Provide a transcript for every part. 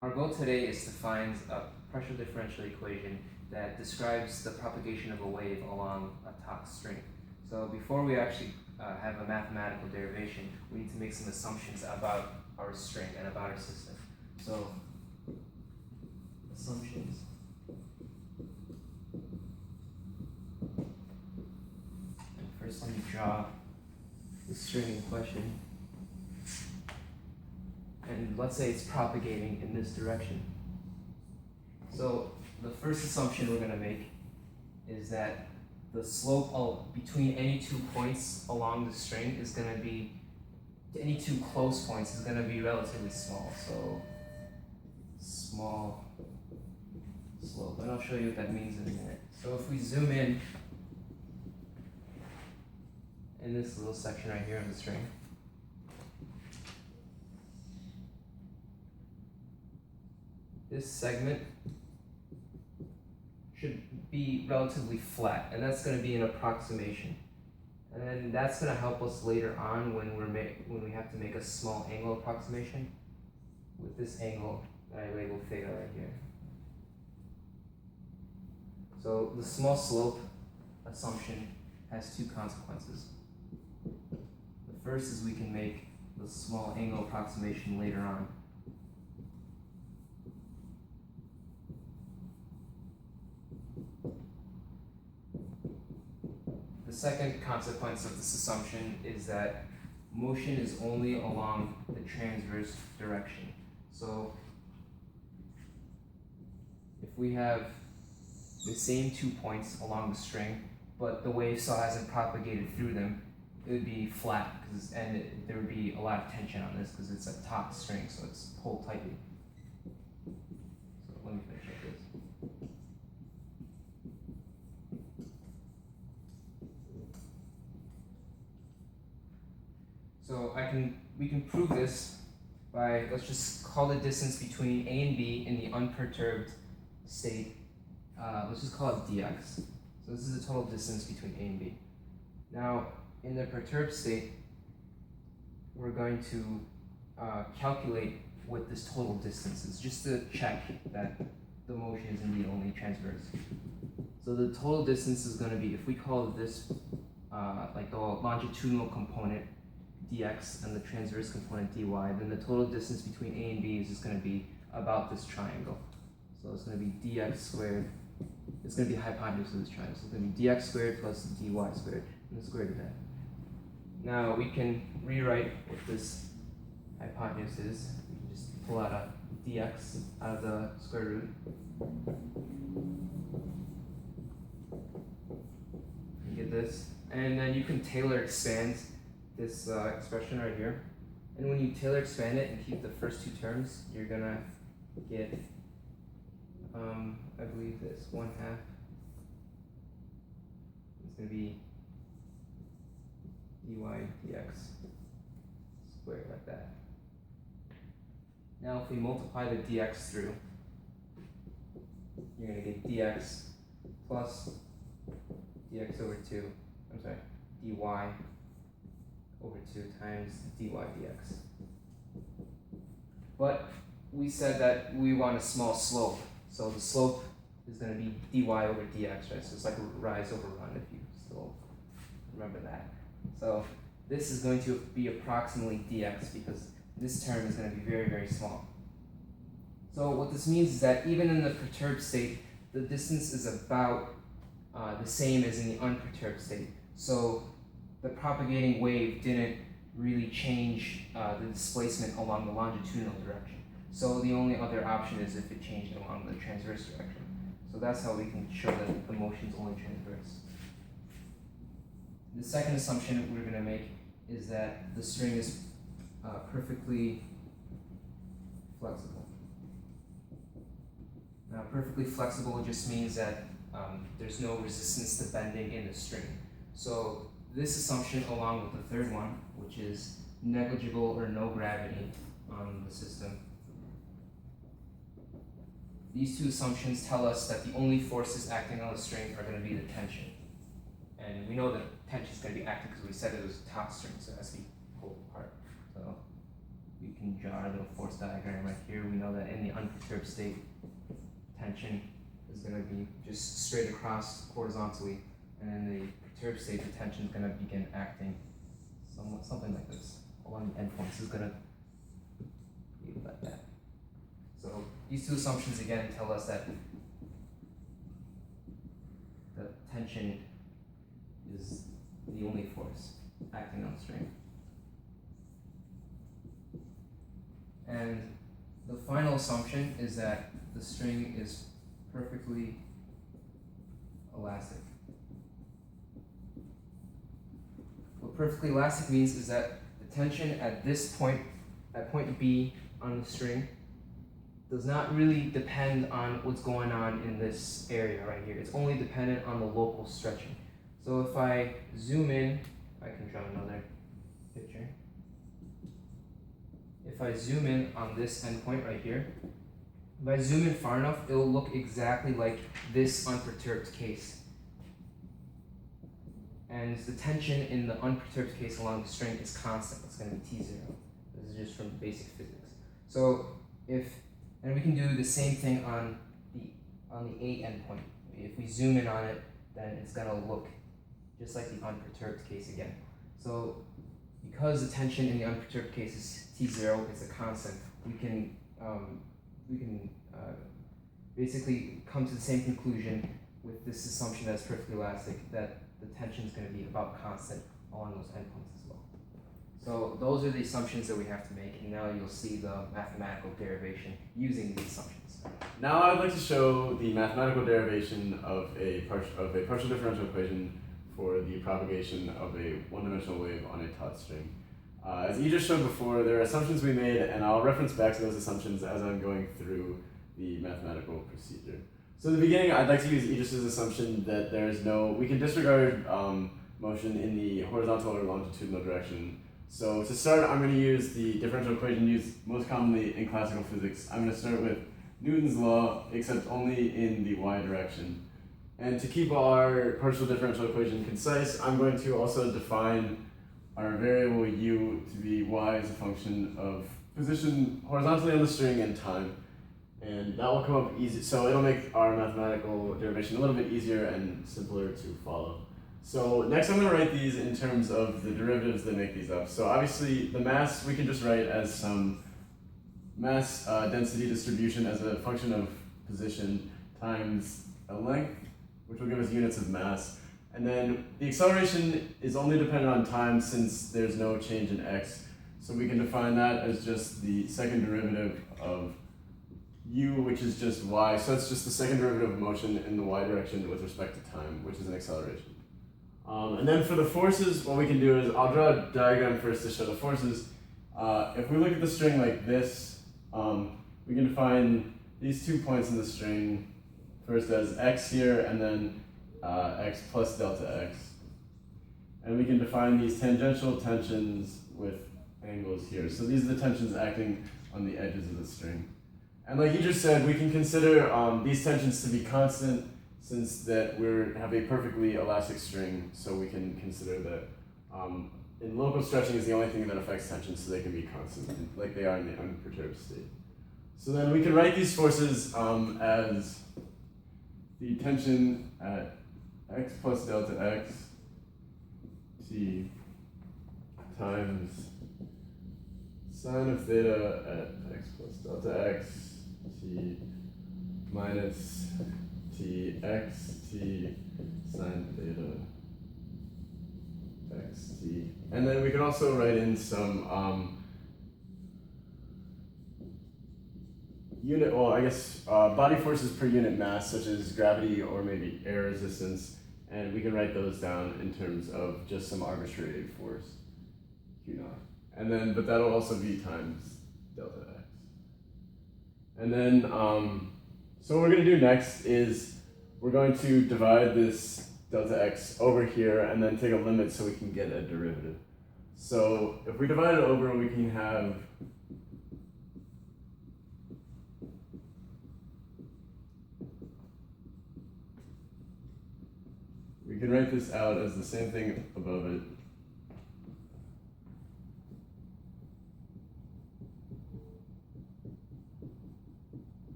Our goal today is to find a pressure differential equation that describes the propagation of a wave along a taut string. So before we actually have a mathematical derivation, we need to make some assumptions about our string and about our system. So assumptions. And first let me draw the string in question. And let's say it's propagating in this direction. So the first assumption we're going to make is that the slope between any 2 points along the string is going to be, any 2 close points is going to be relatively small. So small slope, and I'll show you what that means in a minute. So if we zoom in this little section right here of the string, this segment should be relatively flat, and that's going to be an approximation. And then that's going to help us later on when we have to make a small angle approximation with this angle that I label theta right here. So the small slope assumption has 2 consequences. The first is we can make the small angle approximation later on. The second consequence of this assumption is that motion is only along the transverse direction. So if we have the same 2 points along the string, but the wave still hasn't propagated through them, it would be flat, and there would be a lot of tension on this because it's a taut string, so it's pulled tightly. So let me finish like this. So we can prove this by, let's just call the distance between A and B in the unperturbed state, let's just call it dx. So this is the total distance between A and B. Now, in the perturbed state, we're going to calculate what this total distance is, just to check that the motion is indeed only transverse. So the total distance is going to be, if we call this like the longitudinal component dx and the transverse component dy, then the total distance between A and B is just going to be about this triangle. So it's going to be dx squared. It's going to be the hypotenuse of this triangle. So it's going to be dx squared plus dy squared, and the square root of that. Now we can rewrite what this hypotenuse is. We can just pull out a dx out of the square root. You get this. And then you can Taylor expand this expression right here. And when you Taylor expand it and keep the first 2 terms, you're going to get, I believe this, 1/2. It's going to be dy dx squared, like that. Now if we multiply the dx through, you're going to get dx plus dx over 2, I'm sorry, dy over 2 times dy dx. But we said that we want a small slope, so the slope is going to be dy over dx, right? So it's like a rise over run, if you still remember that. So this is going to be approximately dx because this term is going to be very, very small. So what this means is that even in the perturbed state, the distance is about the same as in the unperturbed state. So the propagating wave didn't really change the displacement along the longitudinal direction. So the only other option is if it changed along the transverse direction. So that's how we can show that the motion is only transverse. The second assumption we're going to make is that the string is perfectly flexible. Now, perfectly flexible just means that there's no resistance to bending in the string. So this assumption, along with the third one, which is negligible or no gravity on the system, these 2 assumptions tell us that the only forces acting on the string are going to be the tension. And we know that tension is going to be active because we said it was a taut string, so it has to be pulled apart. So we can draw a little force diagram right here, we know that in the unperturbed state, tension is going to be just straight across horizontally, and in the perturbed state, the tension is going to begin acting something like this. Along the endpoints is going to be like that. So these two assumptions again tell us that the tension is the only force acting on the string. And the final assumption is that the string is perfectly elastic. What perfectly elastic means is that the tension at this point, at point B on the string, does not really depend on what's going on in this area right here. It's only dependent on the local stretching. So if I zoom in, I can draw another picture. If I zoom in on this endpoint right here, if I zoom in far enough, it'll look exactly like this unperturbed case. And the tension in the unperturbed case along the string is constant. It's going to be T0. This is just from basic physics. So and we can do the same thing on the A endpoint. If we zoom in on it, then it's going to look just like the unperturbed case again. So because the tension in the unperturbed case is T0, it's a constant, we can basically come to the same conclusion with this assumption that it's perfectly elastic, that the tension is going to be about constant along those endpoints as well. So those are the assumptions that we have to make, and now you'll see the mathematical derivation using these assumptions. Now I'd like to show the mathematical derivation of a partial differential equation for the propagation of a one-dimensional wave on a taut string. As you just showed before, there are assumptions we made, and I'll reference back to those assumptions as I'm going through the mathematical procedure. So in the beginning, I'd like to use Aegis' assumption that we can disregard motion in the horizontal or longitudinal direction. So to start, I'm going to use the differential equation used most commonly in classical physics. I'm going to start with Newton's law, except only in the y direction. And to keep our partial differential equation concise, I'm going to also define our variable u to be y as a function of position horizontally on the string and time. And that will come up easy, so it'll make our mathematical derivation a little bit easier and simpler to follow. So next I'm going to write these in terms of the derivatives that make these up. So obviously the mass we can just write as some mass density distribution as a function of position times a length, which will give us units of mass. And then the acceleration is only dependent on time since there's no change in x. So we can define that as just the second derivative of u, which is just y. So it's just the second derivative of motion in the y direction with respect to time, which is an acceleration. And then for the forces, what we can do is, I'll draw a diagram first to show the forces. If we look at the string like this, we can define these 2 points in the string first as x here, and then x plus delta x. And we can define these tangential tensions with angles here. So these are the tensions acting on the edges of the string. And like you just said, we can consider these tensions to be constant since that we have a perfectly elastic string, so we can consider that in local stretching is the only thing that affects tension, so they can be constant, like they are in the unperturbed state. So then we can write these forces as the tension at x plus delta x t times sine of theta at x plus delta x t minus t x t sine theta x t. And then we can also write in some body forces per unit mass, such as gravity or maybe air resistance, and we can write those down in terms of just some arbitrary force, Q naught. And then, but that'll also be times delta x. And then, so what we're going to do next is we're going to divide this delta x over here and then take a limit so we can get a derivative. So if we divide it over, we can have we can write this out as the same thing above it.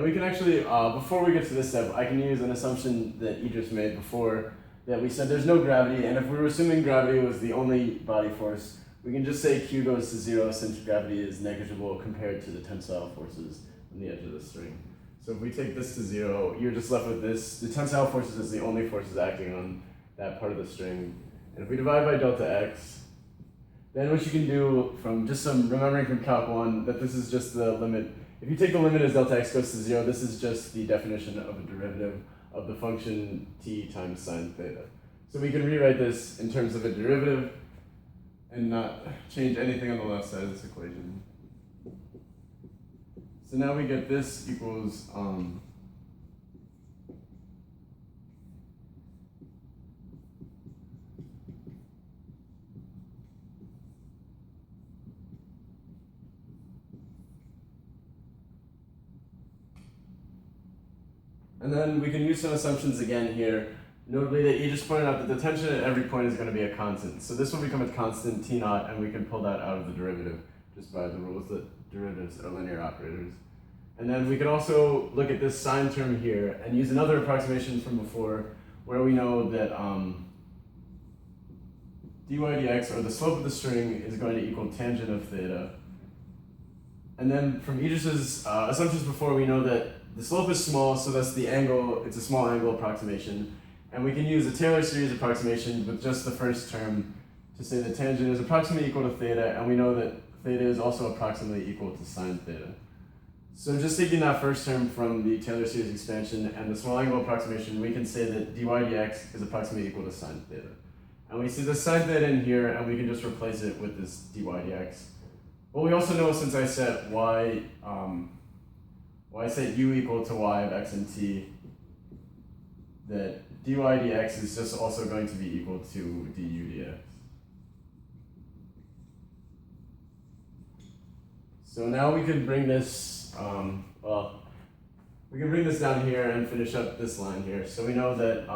we can actually, before we get to this step, I can use an assumption that Idris made before, that we said there's no gravity, and if we were assuming gravity was the only body force, we can just say Q goes to 0 since gravity is negligible compared to the tensile forces on the edge of the string. So if we take this to 0, you're just left with this. The tensile forces is the only forces acting on that part of the string. And if we divide by delta x, then what you can do from just some remembering from Calc 1 that this is just the limit. If you take the limit as delta x goes to 0, this is just the definition of a derivative of the function t times sine theta. So we can rewrite this in terms of a derivative and not change anything on the left side of this equation. So now we get this equals and then we can use some assumptions again here. Notably that you just pointed out that the tension at every point is going to be a constant. So this will become a constant T naught, and we can pull that out of the derivative just by the rules that derivatives are linear operators. And then we could also look at this sine term here and use another approximation from before where we know that dy dx, or the slope of the string, is going to equal tangent of theta. And then from Idris's assumptions before, we know that the slope is small, so that's the angle, it's a small angle approximation. And we can use a Taylor series approximation with just the first term to say that tangent is approximately equal to theta, and we know that theta is also approximately equal to sine theta. So just taking that first term from the Taylor series expansion and the small angle approximation, we can say that dy dx is approximately equal to sine theta. And we see the sine theta in here, and we can just replace it with this dy dx. But we also know, since I set y, I set u equal to y of x and t, that dy dx is just also going to be equal to du dx. So now we can bring this, we can bring this down here and finish up this line here. So we know that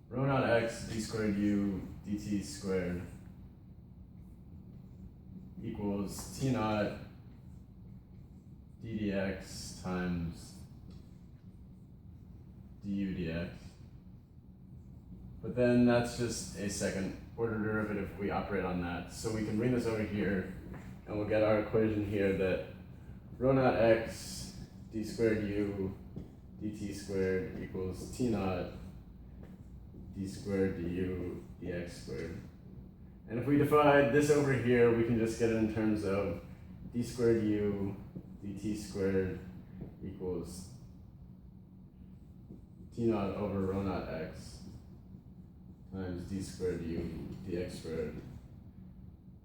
rho naught x d squared u dt squared equals t naught d dx times du dx. But then that's just a second order derivative if we operate on that. So we can bring this over here, and we'll get our equation here that rho naught x d squared u dt squared equals t naught d squared du dx squared. And if we divide this over here, we can just get it in terms of d squared u dt squared equals t naught over rho naught x times d squared u dx squared.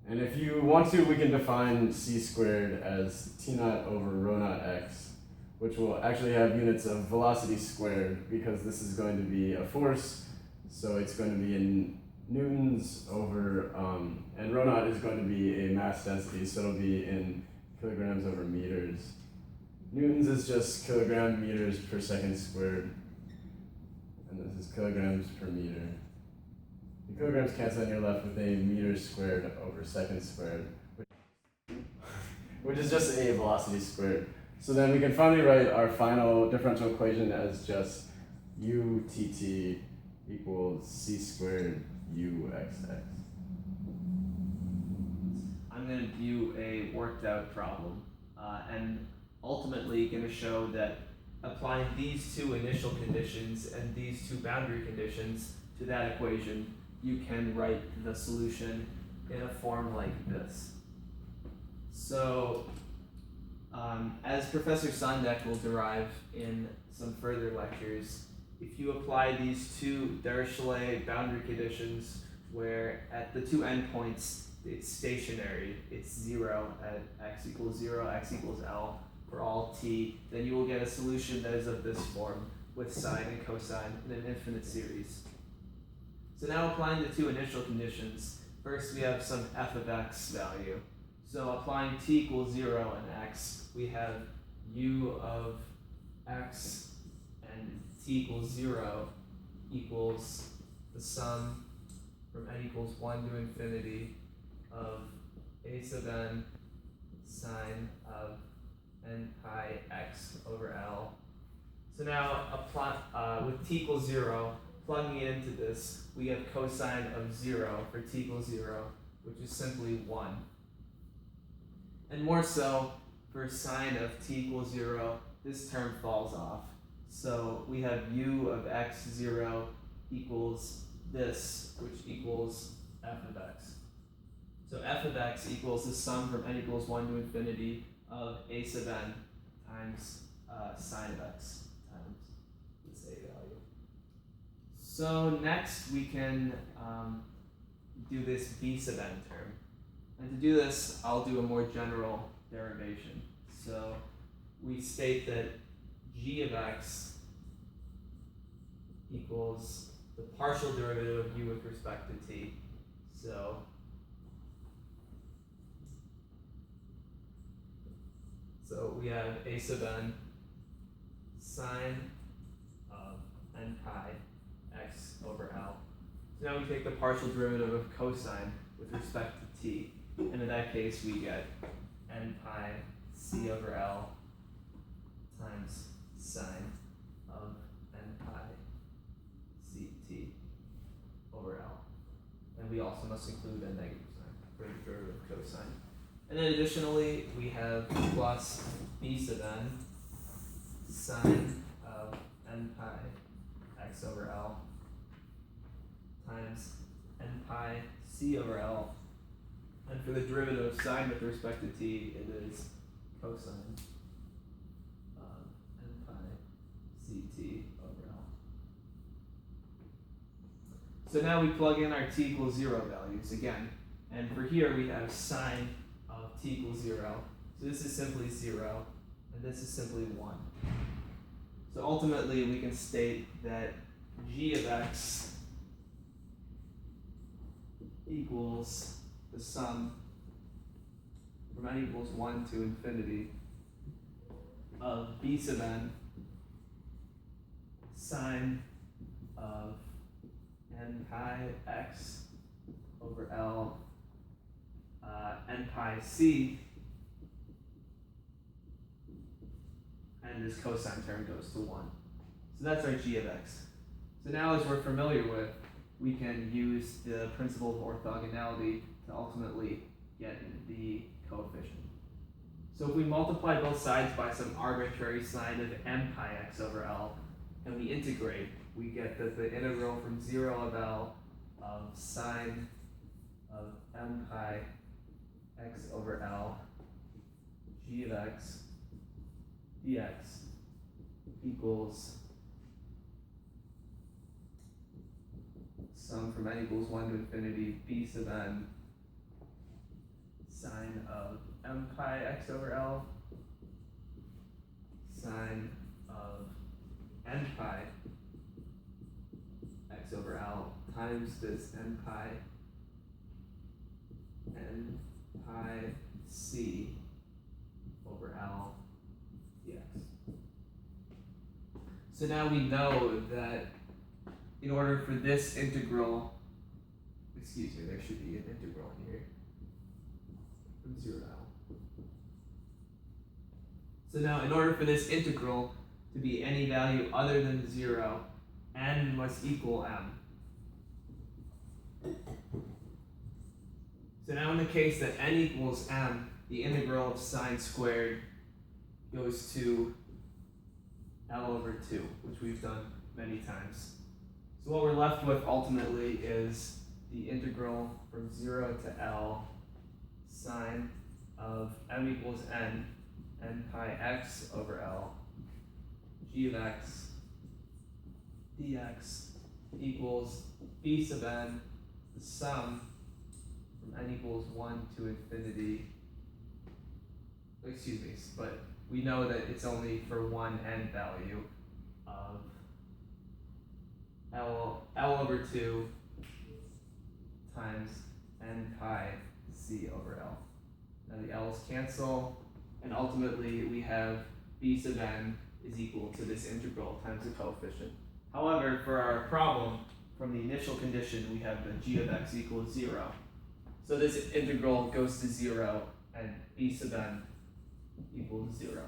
And if you want to, we can define c squared as t naught over rho naught x, which will actually have units of velocity squared because this is going to be a force, so it's going to be in newtons over, and rho naught is going to be a mass density, so it'll be in kilograms over meters. Newtons is just kilogram meters per second squared, and this is kilograms per meter. The kilograms cancel, and you're left with a meters squared over seconds squared, which is just a velocity squared. So then we can finally write our final differential equation as just utt equals c squared uxx. I'm going to do a worked out problem and ultimately going to show that applying these two initial conditions and these two boundary conditions to that equation, you can write the solution in a form like this. So, as Professor Sondeck will derive in some further lectures, if you apply these two Dirichlet boundary conditions where at the two endpoints it's stationary, it's 0 at x equals 0, x equals L for all t, then you will get a solution that is of this form with sine and cosine in an infinite series. So now applying the two initial conditions, first we have some f of x value. So applying t equals 0 and x, we have u of x and t equals 0 equals the sum from n equals 1 to infinity of a sub n sine of n pi x over L. So now with t equals 0, plugging it into this, we have cosine of 0 for t equals 0, which is simply 1. And more so, for sine of t equals 0, this term falls off. So we have u of x0 equals this, which equals f of x. So f of x equals the sum from n equals 1 to infinity of a sub n times sine of x times this a value. So next we can do this b sub n term. And to do this, I'll do a more general derivation. So we state that g of x equals the partial derivative of u with respect to t. So we have a sub n sine of n pi x over L. So now we take the partial derivative of cosine with respect to t. And in that case, we get n pi c over L times sine of n pi c t over L. And we also must include a negative sign for the derivative of cosine. And then additionally, we have plus b sub n sine of n pi x over L times n pi c over L. And for the derivative of sine with respect to t, it is cosine of n pi ct over L. So now we plug in our t equals 0 values again. And for here we have sine of t equals 0. So this is simply 0, and this is simply 1. So ultimately we can state that g of x equals the sum from n equals 1 to infinity of b sub n sine of n pi x over L n pi c, and this cosine term goes to 1. So that's our g of x. So now, as we're familiar with, we can use the principle of orthogonality to ultimately get the coefficient. So if we multiply both sides by some arbitrary sign of m pi x over L, and we integrate, we get that the integral from 0 of L of sine of m pi x over L g of x dx equals sum from n equals 1 to infinity b sub n sine of m pi x over L sine of n pi x over L times this n pi c over L dx. So now we know that in order for this integral, excuse me, there should be an integral here from 0 to L. So now in order for this integral to be any value other than 0, n must equal m. So now in the case that n equals m, the integral of sine squared goes to L over 2, which we've done many times. So what we're left with ultimately is the integral from 0 to L sine of m equals n pi x over L g of x dx equals b sub n, the sum from n equals 1 to infinity. Excuse me, but we know that it's only for one n value of L over 2 times n pi c over L. Now the L's cancel, and ultimately we have b sub n is equal to this integral times the coefficient. However, for our problem, from the initial condition, we have the g of x equals 0. So this integral goes to 0, and b sub n equals 0.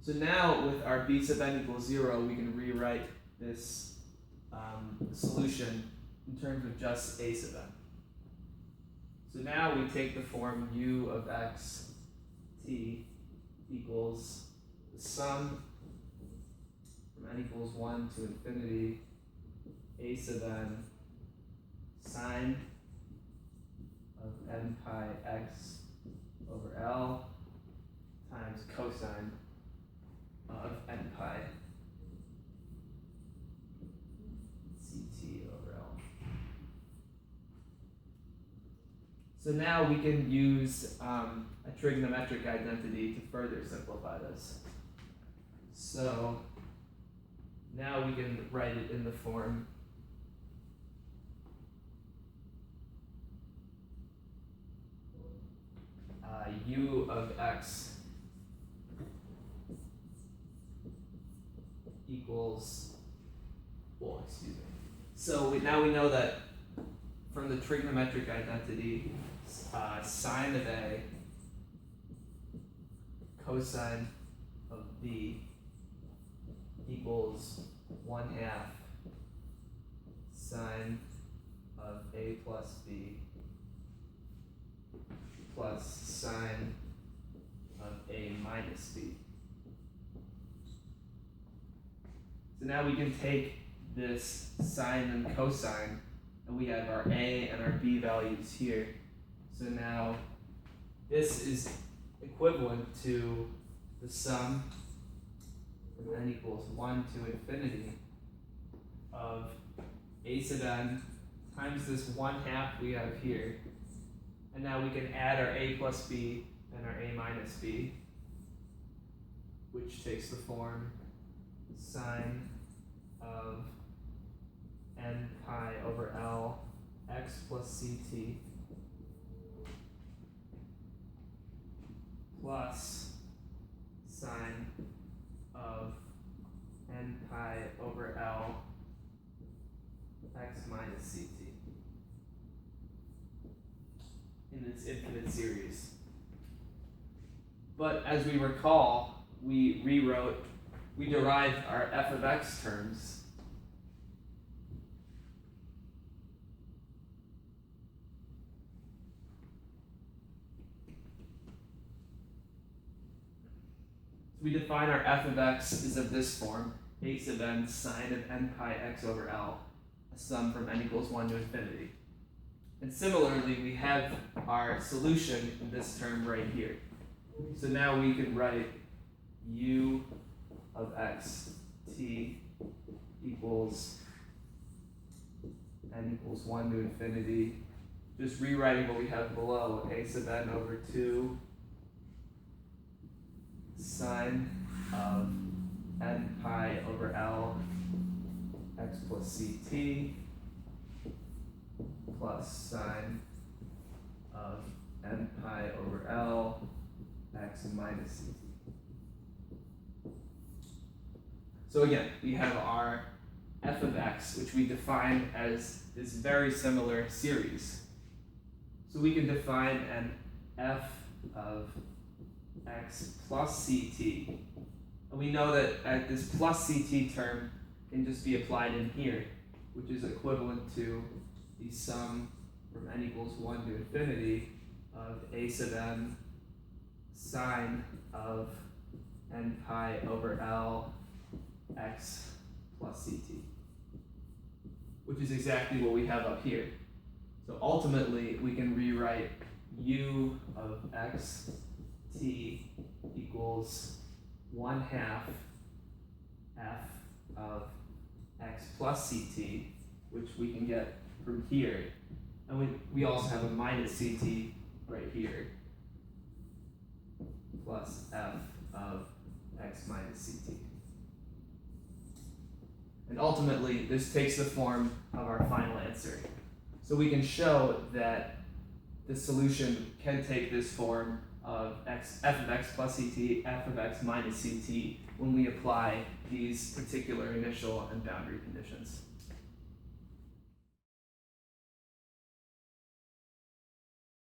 So now with our b sub n equals 0, we can rewrite this solution in terms of just a sub n. So now we take the form u of x t equals the sum from n equals 1 to infinity a sub n sine of n pi x over L times cosine of n pi ct over L. So now we can use a trigonometric identity to further simplify this. So now we can write it in the form u of x equals, well, excuse me. So now we know that from the trigonometric identity, sine of A cosine of B equals 1/2 sine of A plus B plus sine of A minus B. So now we can take this sine and cosine, and we have our A and our B values here. So now this is equivalent to the sum from n equals 1 to infinity of a sub n times this 1/2 we have here. And now we can add our a plus b and our a minus b, which takes the form sine of n pi over L x plus ct plus sine of n pi over L x minus ct in its infinite series. But as we recall, we derived our f of x terms we define our f of x is of this form, a sub n sine of n pi x over L, a sum from n equals 1 to infinity. And similarly, we have our solution in this term right here. So now we can write u of x t equals n equals 1 to infinity. Just rewriting what we have below, a sub n over 2 sine of n pi over L x plus ct plus sine of n pi over L x minus ct. So again, we have our f of x, which we define as this very similar series. So we can define an f of x plus ct, and we know that this plus ct term can just be applied in here, which is equivalent to the sum from n equals 1 to infinity of a sub n sine of n pi over L x plus ct, which is exactly what we have up here. So ultimately, we can rewrite u of x t equals 1/2 f of x plus ct, which we can get from here. And we also have a minus ct right here, plus f of x minus ct. And ultimately, this takes the form of our final answer. So we can show that the solution can take this form of f of x plus ct, f of x minus ct, when we apply these particular initial and boundary conditions.